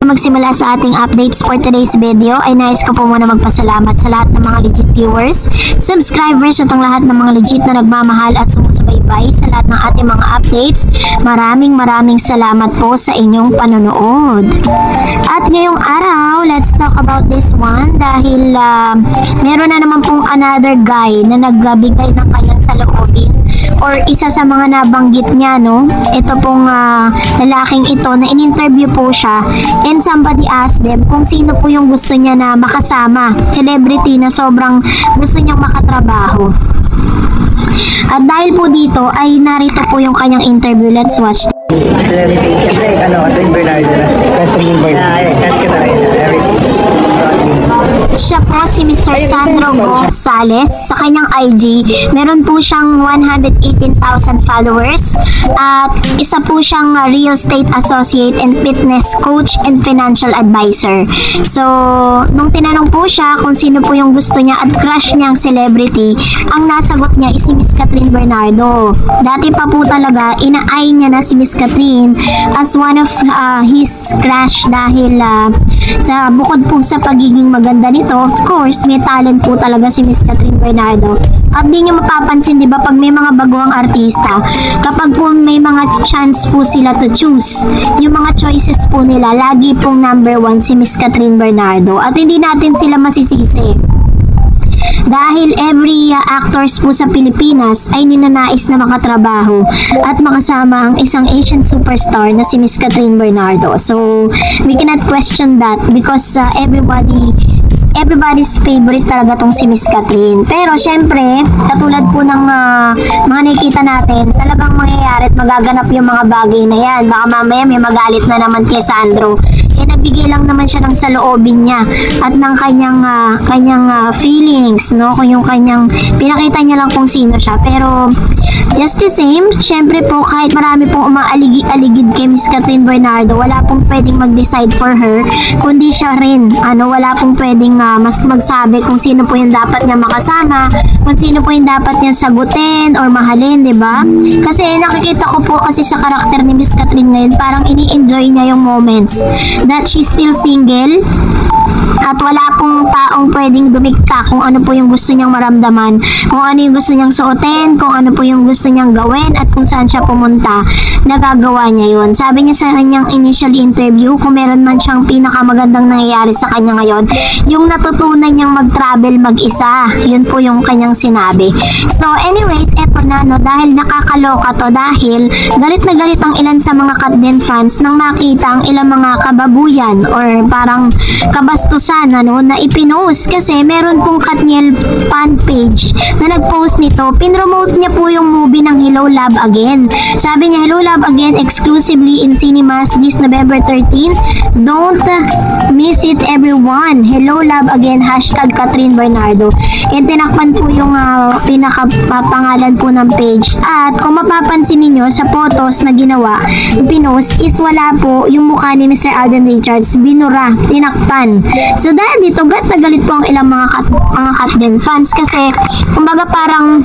Magsimula sa ating updates for today's video ay nais ko po muna magpasalamat sa lahat ng mga legit viewers, subscribers at ang lahat ng mga legit na nagmamahal at sumusubaybay sa lahat ng ating mga updates. Maraming salamat po sa inyong panonood. At ngayong araw, let's talk about this one dahil meron na naman pong another guy na nagbigay ng kanyang saloobin or isa sa mga nabanggit niya, no? Ito pong lalaking ito na in-interview po siya and somebody asked them kung sino po yung gusto niya na makasama, celebrity na sobrang gusto niyang makatrabaho. At dahil po dito ay narito po yung kanyang interview. Let's watch. Celebrity, kasi Catherine Bernardo na. Catherine Bernardo. Catch ka talaga na. Siya po si Mr. Sandro Gonzales. Sa kanyang IG, meron po siyang 118,000 followers at isa po siyang real estate associate and fitness coach and financial advisor. So, nung tinanong po siya kung sino po yung gusto niya at crush niyang celebrity, ang nasagot niya is si Miss Catherine Bernardo. Dati pa po talaga, ina-eye niya na si Miss Catherine as one of his crush dahil sa bukod po sa pagiging maganda nito, of course, may talent po talaga si Miss Catherine Bernardo. At di nyo mapapansin, di ba, pag may mga baguang artista, kapag po may mga chance po sila to choose, yung mga choices po nila, lagi pong number 1 si Miss Catherine Bernardo. At hindi natin sila masisisi. Dahil every actors po sa Pilipinas ay ninanais na makatrabaho at makasama ang isang Asian superstar na si Miss Catherine Bernardo. So, we cannot question that because everybody's favorite talaga tong si Miss Catherine. Pero syempre, katulad po ng mga nakikita natin, talagang mangyayari at magaganap yung mga bagay na yan. Baka mamaya may magalit na naman kay Sandro. Nagbigay lang naman siya ng saloobin niya at ng kanyang feelings, no? Kung yung kanyang pinakita niya lang kung sino siya. Pero just the same, syempre po kahit marami pong umaaligid kay Miss Catherine Bernardo, wala pong pwedeng mag-decide for her, kundi siya rin. Wala pong pwedeng mas magsabi kung sino po yung dapat niya makasama, kung sino po yung dapat niya sagutin or mahalin, 'di ba? Kasi nakikita ko po kasi sa karakter ni Miss Catherine ngayon, parang ini-enjoy niya yung moments that she's still single at wala pong taong pwedeng dumikta kung ano po yung gusto niyang maramdaman, kung ano yung gusto niyang suotin, kung ano po yung gusto niyang gawin at kung saan siya pumunta, nagagawa niya yun. Sabi niya sa kanyang initial interview, kung meron man siyang pinakamagandang nangyayari sa kanya ngayon, yung natutunan niyang mag-travel mag-isa. Yun po yung kanyang sinabi. So anyways, eto na, no, dahil nakakaloka to, dahil galit na galit ang ilan sa mga Katniel fans nang makita ang ilang mga kababuyan or parang kabastusan na ipinost kasi meron pong Katniel fan page na nagpost nito. Pinromote niya po yung movie ng Hello Love Again. Sabi niya, Hello Love Again exclusively in cinemas this November 13. Don't miss it everyone. Hello Love Again #Catherine Bernardo. And tinakpan po yung pinakapangalan po ng page. At kung mapapansin niyo sa photos na ginawa, pinost is wala po yung mukha ni Mr. Alden Richards. Binura, tinakpan. So dahil dito, galit po ang ilang mga Katniel fans kasi kumbaga parang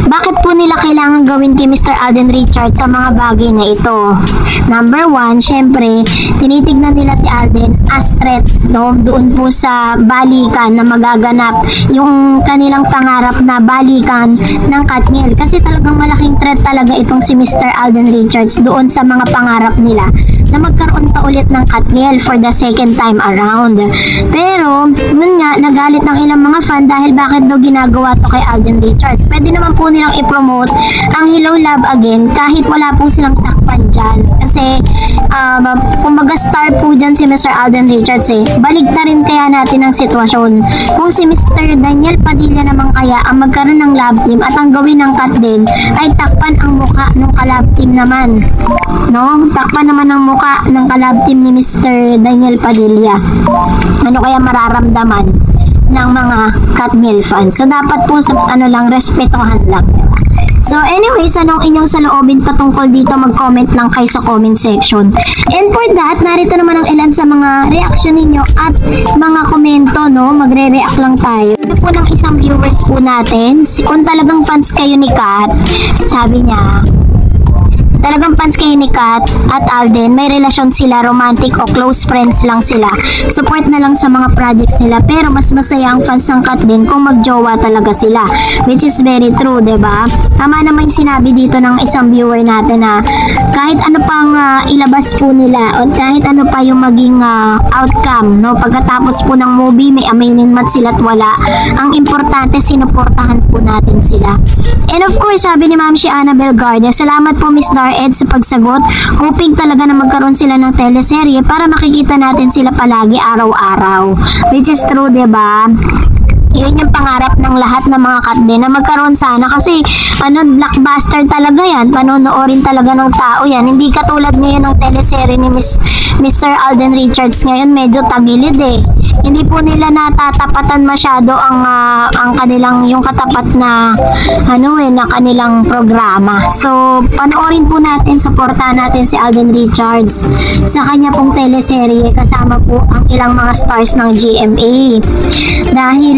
bakit po nila kailangan gawin kay Mr. Alden Richards sa mga bagay na ito? Number 1, syempre, tinitignan nila si Alden as threat, no? Doon po sa balikan na magaganap, yung kanilang pangarap na balikan ng Katniel. Kasi talagang malaking threat talaga itong si Mr. Alden Richards doon sa mga pangarap nila na magkaroon pa ulit ng Katniel for the second time around. Pero, yun nga, nagalit ng ilang mga fan dahil bakit daw ginagawa to kay Alden Richards. Pwede naman po nilang i-promote ang Hello Love Again kahit wala po silang takpan dyan. Kasi, kumbaga star po dyan si Mr. Alden Richards Baligta rin kaya natin ang sitwasyon. Kung si Mr. Daniel Padilla naman kaya ang magkaroon ng love team at ang gawin ng Katniel ay takpan ang mukha ng kalab team naman. No? Takpan naman ang mukha ng kalab team ni Mr. Daniel Padilla. Ano kaya mararamdaman ng mga Katniel fans? So dapat po sa respetuhan lang. So anyways, anong inyong saloobin patungkol dito, mag-comment lang kayo sa comment section. And for that, narito naman ang ilan sa mga reaction ninyo at mga komento, no? Magre-react lang tayo. Ito po ng isang viewers po natin, kung talagang fans kayo ni Kat, sabi niya, talagang fans kayo ni Kat at Alden, may relasyon sila, romantic o close friends lang sila. Support na lang sa mga projects nila, pero mas masaya ang fans ng Kat din kung magjowa talaga sila, which is very true, 'di ba? Tama naman yung sinabi dito ng isang viewer natin na kahit ano pang ilabas po nila o kahit ano pa yung maging outcome, no, pagkatapos po ng movie may aminin man sila't wala, ang importante sinuportahan po natin sila. And of course, sabi ni Ma'am si Annabel Garde, salamat po Miss Dar-Ed sa pagsagot. Hoping talaga na magkaroon sila ng teleserye para makikita natin sila palagi araw-araw. Which is true, 'di ba? Yun yung pangarap ng lahat ng mga Katde na magkaroon sana, kasi blockbuster talaga yan, panonoorin talaga ng tao yan, hindi katulad ngayon ng teleserye ni Mr. Alden Richards. Ngayon medyo tagilid hindi po nila natatapatan masyado ang kanilang yung katapat na na kanilang programa. So panoorin po natin, suportahan natin si Alden Richards sa kanya pong teleserye kasama po ang ilang mga stars ng GMA, dahil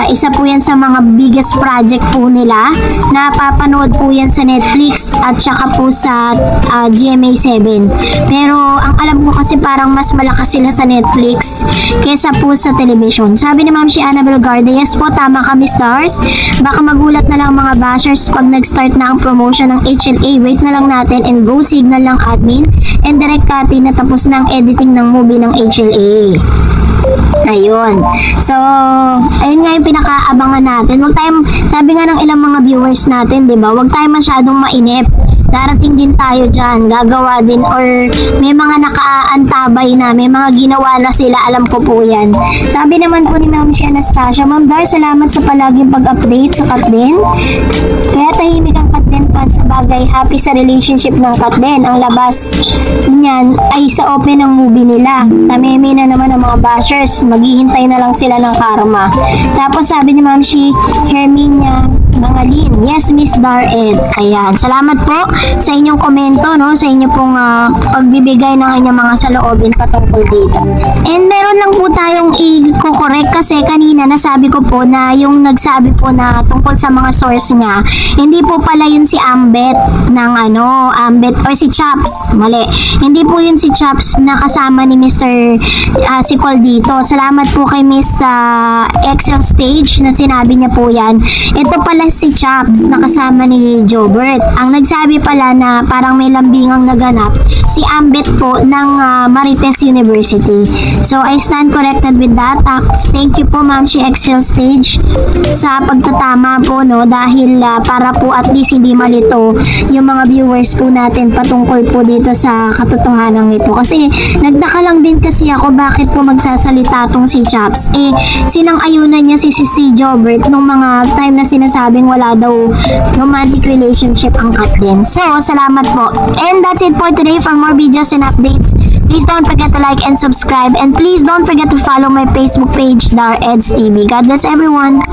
isa po yan sa mga biggest project po nila, napapanood po yan sa Netflix at saka po sa GMA7. Pero ang alam ko kasi parang mas malakas sila sa Netflix kesa po sa television. Sabi ni Ma'am si Annabel Garde, yes po, tama kami stars, baka magulat na lang mga bashers pag nag-start na ang promotion ng HLA. Wait na lang natin and go signal lang admin and direct copy na tapos na ang editing ng movie ng HLA. Ayun. So, ayun nga yung pinakaabangan natin. Huwag tayong, sabi nga ng ilang mga viewers natin, 'di ba? Huwag tayong masyadong mainip. Darating din tayo dyan, gagawa din, or may mga nakaantabay na, may mga ginawa na sila, alam ko po yan. Sabi naman po ni Ma'am si Anastasia, Ma'am Dar, salamat sa palaging pag-update sa Katden. Kaya tahimik ang Katden fans sa bagay, happy sa relationship ng Katden. Ang labas niyan ay sa open ng movie nila. Tameme na naman ang mga bashers, maghihintay na lang sila ng karma. Tapos sabi ni Ma'am si Herminia Mangalin, yes Miss Dar-Ed. Ayan, salamat po sa inyong komento, no, sa inyo pong pagbibigay ng inyong mga saloobin patungkol dito. And meron lang po tayong i-correct kasi kanina nasabi ko po na yung nagsabi po na tungkol sa mga source niya, hindi po pala yun si Ambet ng Ambet or si Chaps, mali. Hindi po yun si Chaps na kasama ni Mr. Sikol dito. Salamat po kay Miss Excel Stage na sinabi niya po yan. Ito pala si Chaps na kasama ni Jobert. Ang nagsabi pala na parang may lambingang naganap, si Ambet po ng Marites University. So I stand corrected with that. Thank you po Ma'am si Excel Stage sa pagtatama po, no, dahil para po at least hindi malito yung mga viewers po natin patungkol po dito sa katotohanan ito. Kasi nagdaka lang din kasi ako bakit po magsasalita tong si Chaps. Sinang-ayunan niya si Jobert nung mga time na sinasabing wala daw romantic relationship ang Katden. So, salamat po. And that's it for today. For more videos and updates, please don't forget to like and subscribe. And please don't forget to follow my Facebook page, Dar-Ed's TV. God bless everyone.